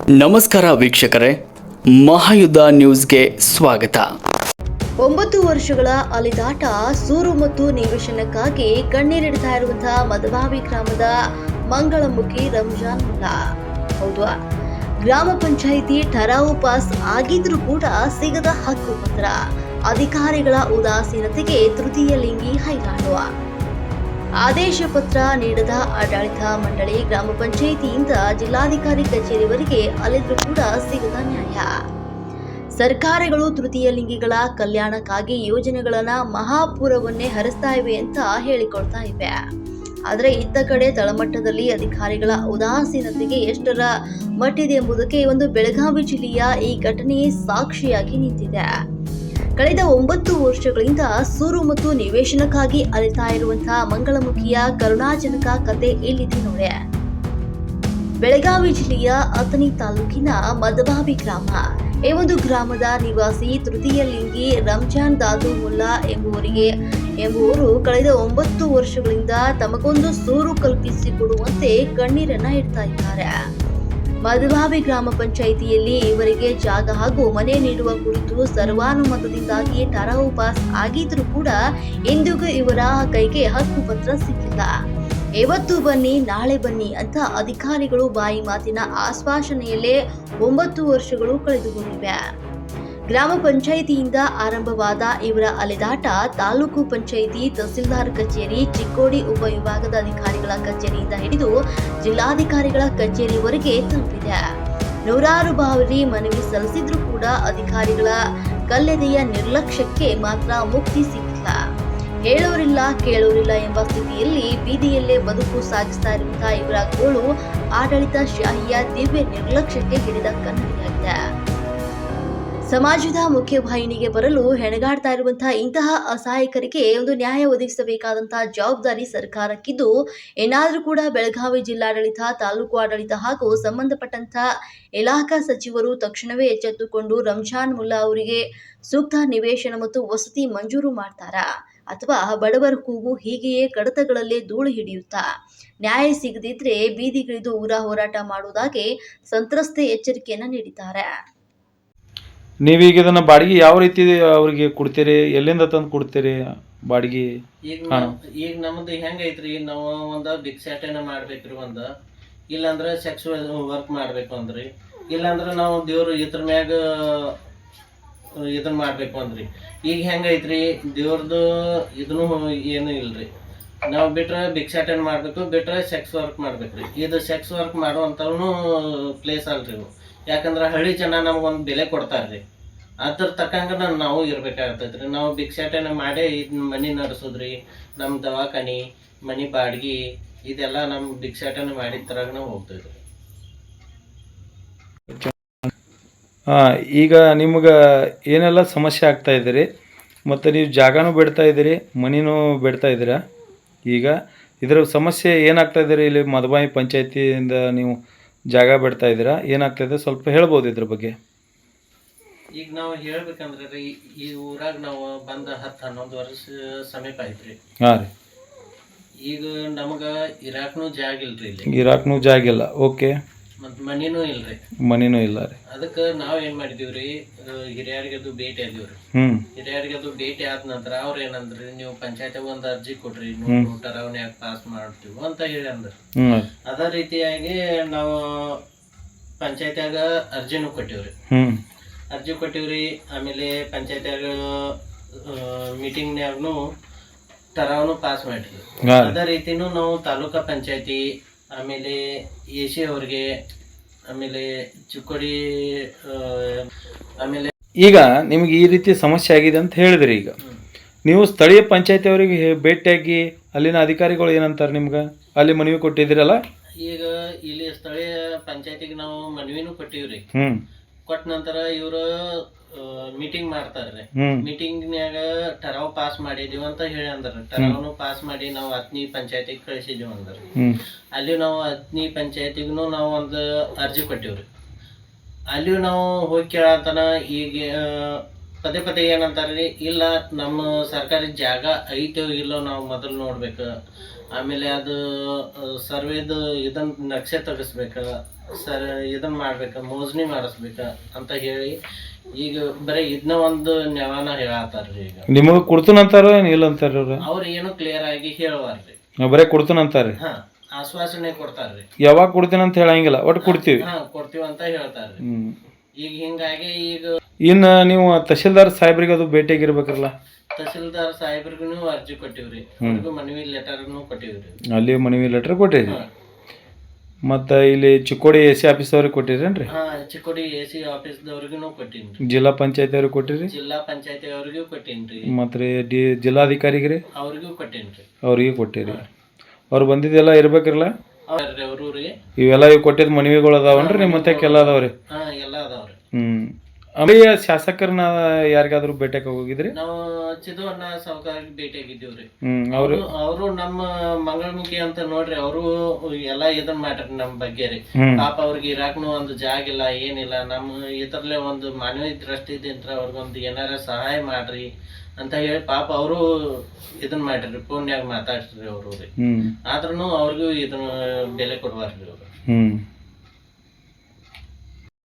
ನಮಸ್ಕಾರ ವೀಕ್ಷಕರೇ, ಮಹಾಯುದ್ಧ ನ್ಯೂಸ್ಗೆ ಸ್ವಾಗತ. 9 ವರ್ಷಗಳ ಅಲಿದಾಟ, ಸೂರು ಮತ್ತು ನಿವೇಶನಕ್ಕಾಗಿ ಕಣ್ಣೀರಿಡ್ತಾ ಇರುವಂತಹ ಮದಭಾವಿ ಗ್ರಾಮದ ಮಂಗಳಮುಖಿ ರಂಜಾನ್ ಮುಲ್ಲಾ. ಹೌದು, ಗ್ರಾಮ ಪಂಚಾಯಿತಿ ಠರಾವು ಪಾಸ್ ಆಗಿದ್ರೂ ಕೂಡ ಸಿಗದ ಹಕ್ಕು ಪತ್ರ, ಅಧಿಕಾರಿಗಳ ಉದಾಸೀನತೆಗೆ ತೃತೀಯ ಲಿಂಗಿ ಹೈರಾಣು. ಆದೇಶ ಪತ್ರ ನೀಡದ ಆಡಳಿತ ಮಂಡಳಿ, ಗ್ರಾಮ ಪಂಚಾಯಿತಿಯಿಂದ ಜಿಲ್ಲಾಧಿಕಾರಿ ಕಚೇರಿವರೆಗೆ ಅಲೆದ್ರೂ ಕೂಡ ಸಿಗದ ನ್ಯಾಯ. ಸರ್ಕಾರಗಳು ತೃತೀಯ ಲಿಂಗಿಗಳ ಕಲ್ಯಾಣಕ್ಕಾಗಿ ಯೋಜನೆಗಳನ್ನ ಮಹಾಪೂರವನ್ನೇ ಹರಿಸ್ತಾ ಇವೆ ಅಂತ ಹೇಳಿಕೊಳ್ತಾ ಇವೆ. ಆದರೆ ಇತ್ತ ಕಡೆ ತಳಮಟ್ಟದಲ್ಲಿ ಅಧಿಕಾರಿಗಳ ಉದಾಸೀನತೆಗೆ ಎಷ್ಟರ ಮಟ್ಟಿದೆ ಎಂಬುದಕ್ಕೆ ಒಂದು ಬೆಳಗಾವಿ ಜಿಲ್ಲೆಯ ಈ ಘಟನೆಯೇ ಸಾಕ್ಷಿಯಾಗಿ ನಿಂತಿದೆ. ಕಳೆದ 9 ವರ್ಷಗಳಿಂದ ಸೂರು ಮತ್ತು ನಿವೇಶನಕ್ಕಾಗಿ ಅಲಿತಾ ಇರುವಂತಹ ಮಂಗಳಮುಖಿಯ ಕರುಣಾಜನಕ ಕತೆ ಇಲ್ಲಿದೆ ನೋಡಿ. ಬೆಳಗಾವಿ ಜಿಲ್ಲೆಯ ಅಥಣಿ ತಾಲೂಕಿನ ಮದಭಾವಿ ಗ್ರಾಮ. ಈ ಒಂದು ಗ್ರಾಮದ ನಿವಾಸಿ ತೃತೀಯ ಲಿಂಗಿ ರಂಜಾನ್ ದಾದು ಮುಲ್ಲಾ ಎಂಬುವರು ಕಳೆದ 9 ವರ್ಷಗಳಿಂದ ತಮಗೊಂದು ಸೂರು ಕಲ್ಪಿಸಿಕೊಡುವಂತೆ ಕಣ್ಣೀರನ್ನ ಇಡ್ತಾ ಇದ್ದಾರೆ. ಮದಭಾವಿ ಗ್ರಾಮ ಪಂಚಾಯಿತಿಯಲ್ಲಿ ಇವರಿಗೆ ಜಾಗ ಹಾಗೂ ಮನೆ ನೀಡುವ ಕುರಿತು ಸರ್ವಾನುಮತದಿಂದಾಗಿ ಠರಾವು ಪಾಸ್ ಆಗಿದ್ರೂ ಕೂಡ ಇಂದಿಗೂ ಇವರ ಕೈಗೆ ಹಕ್ಕು ಪತ್ರ ಸಿಕ್ಕಿಲ್ಲ. ಇವತ್ತು ಬನ್ನಿ ನಾಳೆ ಬನ್ನಿ ಅಂತ ಅಧಿಕಾರಿಗಳು ಬಾಯಿ ಮಾತಿನ ಆಶ್ವಾಸನೆಯಲ್ಲೇ 9 ವರ್ಷಗಳು ಕಳೆದುಕೊಂಡಿವೆ. ಗ್ರಾಮ ಪಂಚಾಯಿತಿಯಿಂದ ಆರಂಭವಾದ ಇವರ ಅಲೆದಾಟ ತಾಲೂಕು ಪಂಚಾಯಿತಿ, ತಹಸೀಲ್ದಾರ್ ಕಚೇರಿ, ಚಿಕ್ಕೋಡಿ ಉಪವಿಭಾಗದ ಅಧಿಕಾರಿಗಳ ಕಚೇರಿಯಿಂದ ಹಿಡಿದು ಜಿಲ್ಲಾಧಿಕಾರಿಗಳ ಕಚೇರಿವರೆಗೆ ತಲುಪಿದೆ. ನೂರಾರು ಬಾರಿ ಮನವಿ ಸಲ್ಲಿಸಿದ್ರೂ ಕೂಡ ಅಧಿಕಾರಿಗಳ ಕಲ್ಲೆದೆಯ ನಿರ್ಲಕ್ಷ್ಯಕ್ಕೆ ಮಾತ್ರ ಮುಕ್ತಿ ಸಿಕ್ಕಿಲ್ಲ. ಹೇಳೋರಿಲ್ಲ ಕೇಳೋರಿಲ್ಲ ಎಂಬ ಸ್ಥಿತಿಯಲ್ಲಿ ಬೀದಿಯಲ್ಲೇ ಬದುಕು ಸಾಗಿಸ್ತಾ ಇರುವಂತಹ ಇವರ ಗೋಳು ಆಡಳಿತ ಶಾಹಿಯ ದಿವ್ಯ ನಿರ್ಲಕ್ಷ್ಯಕ್ಕೆ ಹಿಡಿದ ಕನ್ನಡಿಯಾಗಿದೆ. ಸಮಾಜದ ಮುಖ್ಯವಾಹಿನಿಗೆ ಬರಲು ಹೆಣಗಾಡ್ತಾ ಇರುವಂತಹ ಇಂತಹ ಅಸಹಾಯಕರಿಗೆ ಒಂದು ನ್ಯಾಯ ಒದಗಿಸಬೇಕಾದಂತಹ ಜವಾಬ್ದಾರಿ ಸರ್ಕಾರಕ್ಕಿದ್ದು, ಏನಾದರೂ ಕೂಡ ಬೆಳಗಾವಿ ಜಿಲ್ಲಾಡಳಿತ, ತಾಲೂಕು ಆಡಳಿತ ಹಾಗೂ ಸಂಬಂಧಪಟ್ಟಂತಹ ಇಲಾಖಾ ಸಚಿವರು ತಕ್ಷಣವೇ ಎಚ್ಚೆತ್ತುಕೊಂಡು ರಂಜಾನ್ ಮುಲ್ಲಾ ಅವರಿಗೆ ಸೂಕ್ತ ನಿವೇಶನ ಮತ್ತು ವಸತಿ ಮಂಜೂರು ಮಾಡ್ತಾರಾ, ಅಥವಾ ಬಡವರ ಕೂಗು ಹೀಗೆಯೇ ಕಡತಗಳಲ್ಲೇ ಧೂಳು ಹಿಡಿಯುತ್ತಾ ನ್ಯಾಯ ಸಿಗದಿದ್ರೆ ಬೀದಿಗಿಳಿದು ಊರ ಹೋರಾಟ ಮಾಡುವುದಾಗಿ ಸಂತ್ರಸ್ತೆ ಎಚ್ಚರಿಕೆಯನ್ನ ನೀಡಿದ್ದಾರೆ. ನೀವೀಗ ಇದನ್ನ ಬಾಡಿಗೆ ಯಾವ ರೀತಿ ಅವ್ರಿಗೆ ಕೊಡ್ತೀರಿ? ಎಲ್ಲಿಂದ ತಂದು ಕೊಡ್ತೀರಿ ಬಾಡಿಗೆ? ಈಗ ನಮ್ದು ಹೆಂಗೈತ್ರಿ, ನಾವು ಒಂದು ಭಿಕ್ಷಾಟನೆ ಮಾಡ್ಬೇಕ್ರಿ, ಇಲ್ಲಾಂದ್ರೆ ಸೆಕ್ಸ್ ವರ್ಕ್ ಮಾಡ್ಬೇಕು ಅಂದ್ರಿ, ಇಲ್ಲಾಂದ್ರೆ ನಾವು ದೇವ್ರು ಇದ್ರ ಮ್ಯಾಗ ಇದನ್ನ ಮಾಡ್ಬೇಕು ಅಂದ್ರಿ. ಈಗ ಹೆಂಗೈತ್ರಿ, ದೇವ್ರದ್ದು ಇದನ್ನು ಏನು ಇಲ್ರಿ. ನಾವು ಬಿಟ್ರೆ ಭಿಕ್ಷಾಟನೆ ಮಾಡ್ಬೇಕು, ಬಿಟ್ರೆ ಸೆಕ್ಸ್ ವರ್ಕ್ ಮಾಡ್ಬೇಕ್ರಿ. ಇದು ಸೆಕ್ಸ್ ವರ್ಕ್ ಮಾಡುವಂಥವ್ನು ಪ್ಲೇಸ್ ಅಲ್ರಿ ಇವು. ಯಾಕಂದ್ರೆ ಹಳ್ಳಿ ಜನ ನಮ್ಗೊಂದು ಬೆಲೆ ಕೊಡ್ತಾರ್ರಿ, ಅದ್ರ ತಕ್ಕಂಗ ನಾವು ಇರ್ಬೇಕಾಗ್ತೈತ್ರಿ. ನಾವು ಭಿಕ್ಷಾಟನೆ ಮಾಡೇ ಮನಿ ನಡೆಸೋದ್ರಿ, ನಮ್ಮ ದವಾಖಾನಿ, ಮನಿ ಬಾಡ್ಗಿ ಇದೆಲ್ಲ ನಮ್ಮ ಭಿಕ್ಷಾಟನೆ ಮಾಡಿದ ತರಾಗ ನಾವು ಹೋಗ್ತೈತ್ರಿ. ಈಗ ನಿಮ್ಗೆ ಏನೆಲ್ಲ ಸಮಸ್ಯೆ ಆಗ್ತಾ ಇದ್ದೀರಿ, ಮತ್ತು ನೀವು ಜಾಗನೂ ಬಿಡ್ತಾ ಇದ್ದೀರಿ, ಮನಿನೂ ಬಿಡ್ತಾ ಇದ್ದೀರಾ. ಈಗ ಇದರ ಸಮಸ್ಯೆ ಏನಾಗ್ತಾ ಇದ್ದೀರಿ? ಇಲ್ಲಿ ಮದಭಾವಿ ಪಂಚಾಯತಿಯಿಂದ ನೀವು ಜಾಗ ಬಿಡ್ತಾ ಇದ್ದೀರಾ, ಏನಾಗ್ತಾಯಿದೆ ಸ್ವಲ್ಪ ಹೇಳ್ಬೋದು ಇದ್ರ ಬಗ್ಗೆ? ಈಗ ನಾವು ಹೇಳ್ಬೇಕಂದ್ರೆ ರೀ, ಈ ಊರಾಗ ನಾವು ಬಂದ 10-11 ವರ್ಷ ಸಮೀಪ ಐತ್ರಿ. ಹಾಂ ರೀ. ಈಗ ನಮಗೆ ಇರಾಕ್ನೂ ಜಾಗ ಇಲ್ರಿ, ಇಲ್ಲಿ ಇರಾಕ್ನೂ ಜಾಗ ಇಲ್ಲ. ಓಕೆ. ಮತ್ತು ಮನಿನೂ ಇಲ್ರಿ. ಮನಿನೂ ಇಲ್ಲ ರೀ. ಅದಕ್ಕೆ ನಾವು ಏನು ಮಾಡಿದೀವ್ರಿ, ಹಿರಿಯರಿಗದು ಭೇಟಿ ಆದೀವ್ರಿ. ಹಿರಿಯರಿಗದು ಭೇಟಿ ಆದ ನಂತರ ಅವ್ರು ಏನಂದ್ರಿ, ನೀವು ಪಂಚಾಯತಿಗೆ ಒಂದು ಅರ್ಜಿ ಕೊಡ್ರಿ, ನಾವು ಠರಾವನ್ಯಾಗ ಪಾಸ್ ಮಾಡ್ತೀವಿ ಅಂತ ಹೇಳಿ ಅಂದ್ರಿ. ಅದೇ ರೀತಿಯಾಗಿ ನಾವು ಪಂಚಾಯತ್ಯಾಗ ಅರ್ಜಿನೂ ಕೊಟ್ಟಿವ್ರಿ. ಅರ್ಜಿ ಕೊಟ್ಟಿವ್ರಿ. ಆಮೇಲೆ ಪಂಚಾಯತ್ಯಾಗ ಮೀಟಿಂಗ್ನ್ಯಾಗೂ ಠರಾವನು ಪಾಸ್ ಮಾಡಿದ್ವಿ. ಅದೇ ರೀತಿನೂ ನಾವು ತಾಲೂಕಾ ಪಂಚಾಯತಿ, ಆಮೇಲೆ AC ಅವ್ರಿಗೆ, ಆಮೇಲೆ ಚಿಕ್ಕೋಡಿ, ಆಮೇಲೆ ಈಗ ನಿಮ್ಗೆ ಈ ರೀತಿ ಸಮಸ್ಯೆ ಆಗಿದೆ ಅಂತ ಹೇಳಿದ್ರಿ. ಈಗ ನೀವು ಸ್ಥಳೀಯ ಪಂಚಾಯತಿ ಅವರಿಗೆ ಭೇಟಿಯಾಗಿ ಅಲ್ಲಿನ ಅಧಿಕಾರಿಗಳು ಏನಂತಾರೆ ನಿಮ್ಗೆ? ಅಲ್ಲಿ ಮನವಿ ಕೊಟ್ಟಿದ್ದೀರಲ್ಲ? ಈಗ ಇಲ್ಲಿ ಸ್ಥಳೀಯ ಪಂಚಾಯತಿಗೆ ನಾವು ಮನವಿನೂ ಕೊಟ್ಟಿವ್ರಿ. ಕೊಟ್ಟ ನಂತರ ಇವರು ಮೀಟಿಂಗ್ ಮಾಡ್ತಾರ್ರಿ. ಮೀಟಿಂಗ್ನ್ಯಾಗ ಠರಾವ್ ಪಾಸ್ ಮಾಡಿದೀವಿ ಅಂತ ಹೇಳಿ ಅಂದ್ರ, ಠರಾವ್ನು ಪಾಸ್ ಮಾಡಿ ನಾವು ಅಥಣಿ ಪಂಚಾಯತಿಗೆ ಕಳಿಸಿದೀವಿ ಅಂದ್ರ, ಅಲ್ಲಿ ನಾವು ಅಥಣಿ ಪಂಚಾಯತಿಗೂ ನಾವು ಒಂದು ಅರ್ಜಿ ಕೊಟ್ಟಿವ್ರಿ. ಅಲ್ಲಿ ನಾವು ಹೋಗಿ ಕೇಳತನ ಈಗ ಪದೇ ಪದೇ ಏನಂತಾರ್ರಿ, ಇಲ್ಲ ನಮ್ಮ ಸರ್ಕಾರಿ ಜಾಗ ಐತೋ ಇಲ್ಲೋ ನಾವು ಮೊದಲು ನೋಡ್ಬೇಕು, ಆಮೇಲೆ ಅದು ಸರ್ವೇದು ಇದನ್ನ ನಕ್ಷೆ ತೆಗಿಸ್ಬೇಕ, ಇದನ್ನ ಮಾಡ್ಬೇಕ, ಮೋಜಣಿ ಮಾಡಿಸ್ಬೇಕ ಅಂತ ಹೇಳಿ ಈಗ ಬರೀ ಇದನ್ನ ಒಂದು ನೆವಾನ ಹೇಳತ್ತಾರ್ರಿ. ಈಗ ನಿಮಗೆ ಕೊಡ್ತನಂತಾರ ಇಲ್ಲ ಅಂತಾರ ಅವ್ರು ಏನು ಕ್ಲಿಯರ್ ಆಗಿ ಹೇಳುವಾರ್ರಿ. ಬರೇ ಕೊಡ್ತನಂತಾರ್ರಿ. ಆಶ್ವಾಸನೆ ಕೊಡ್ತಾರ್ರಿ. ಯಾವಾಗ ಕೊಡ್ತೀನಿ ಅಂತ ಹೇಳಂಗಿಲ್ಲ, ಒಟ್ಟು ಕೊಡ್ತೀವಿ ಕೊಡ್ತೀವಿ ಅಂತ ಹೇಳ್ತಾರ್ರಿ. ಈಗ ಹಿಂಗಾಗಿ ಈಗ ಇನ್ನ ನೀವು ತಹಶೀಲ್ದಾರ್ ಸಾಹೇಬ್ರಿಗೆ ಅದು ಭೇಟಿಯಾಗಿರ್ಬೇಕಲ್ಲ. ತಹಸೀಲ್ದಾರ್ ಸಾಹೇಬ್ರಿಗೂ ಅರ್ಜಿ ಕೊಟ್ಟಿವ್ರಿ, ಅವ್ರಿಗೂ ಮನವಿ ಲೆಟರ್ನು ಕೊಟ್ಟಿವ್ರಿ. ಅಲ್ಲಿ ಮನವಿ ಲೆಟರ್ ಕೊಟ್ಟಿರಿ. ಮತ್ತು ಇಲ್ಲಿ ಚಿಕ್ಕೋಡಿ AC ಆಫೀಸ್ ಅವ್ರಿಗೆ ಕೊಟ್ಟಿರೇನ್ರಿ? ಚಿಕ್ಕೋಡಿ AC ಆಫೀಸ್ದವ್ರಿಗೂ ಕೊಟ್ಟಿನ್ರಿ. ಜಿಲ್ಲಾ ಪಂಚಾಯತಿ ಅವ್ರಿಗೆ ಕೊಟ್ಟಿರಿ? ಜಿಲ್ಲಾ ಪಂಚಾಯತಿ ಅವ್ರಿಗೂ ಕೊಟ್ಟಿನ್ರಿ. ಮತ್ತು ಜಿಲ್ಲಾಧಿಕಾರಿಗೆ ರೀ ಅವ್ರಿಗೂ ಕೊಟ್ಟಿನ್ರಿ. ಅವ್ರಿಗೆ ಕೊಟ್ಟಿರಿ. ಅವ್ರು ಬಂದಿದ್ದೆಲ್ಲ ಇರ್ಬೇಕಿರಲ್ಲ ಅವ್ರಿಗೆ ಇವೆಲ್ಲ ಇವು ಕೊಟ್ಟಿದ್ದು ಮನವಿಗಳು ಅದಾವನ್ರಿ ನಿಮ್ಮ ಮತ್ತೆ ಎಲ್ಲ ಅದಾವ್ರಿ? ಎಲ್ಲ ಅದಾವ್ರಿ. ಆಮೇಲೆ ಶಾಸಕರನ್ನ ಯಾರಿಗಾದ್ರೂ ಭೇಟಿಯಾಗ ಹೋಗಿದ್ರಿ? ನಾವು ಚಿದವಣ್ಣ ಸಾವುಕಾರಿಗೆ ಭೇಟಿಯಾಗಿದ್ದೀವ್ರಿ. ಅವರು ನಮ್ಮ ಮಂಗಳಮುಖಿ ಅಂತ ನೋಡ್ರಿ, ಅವರು ಎಲ್ಲಾ ಇದನ್ ಮಾಡ್ರಿ ನಮ್ಮ ಬಗ್ಗೆ ರೀ. ಪಾಪ ಅವ್ರಿಗೆ ಇರಾಕ್ನು ಒಂದು ಜಾಗ ಇಲ್ಲ, ಏನಿಲ್ಲ. ನಮ್ಮ ಇದ್ರಲ್ಲೇ ಒಂದು ಮಾನವೀಯ ದೃಷ್ಟಿದಿಂದ ಅವ್ರಿಗೊಂದು ಏನಾರ ಸಹಾಯ ಮಾಡ್ರಿ ಅಂತ ಹೇಳಿ ಪಾಪ ಅವರು ಇದನ್ ಮಾಡ್ರಿ, ಫೋನ್ಯಾಗ ಮಾತಾಡ್ರಿ ಅವರು ರೀ. ಆದ್ರೂ ಅವ್ರಿಗೂ ಇದನ್ನ ಬೆಲೆ ಕೊಡ್ಬಾರ್ರಿ ಅವ್ರು.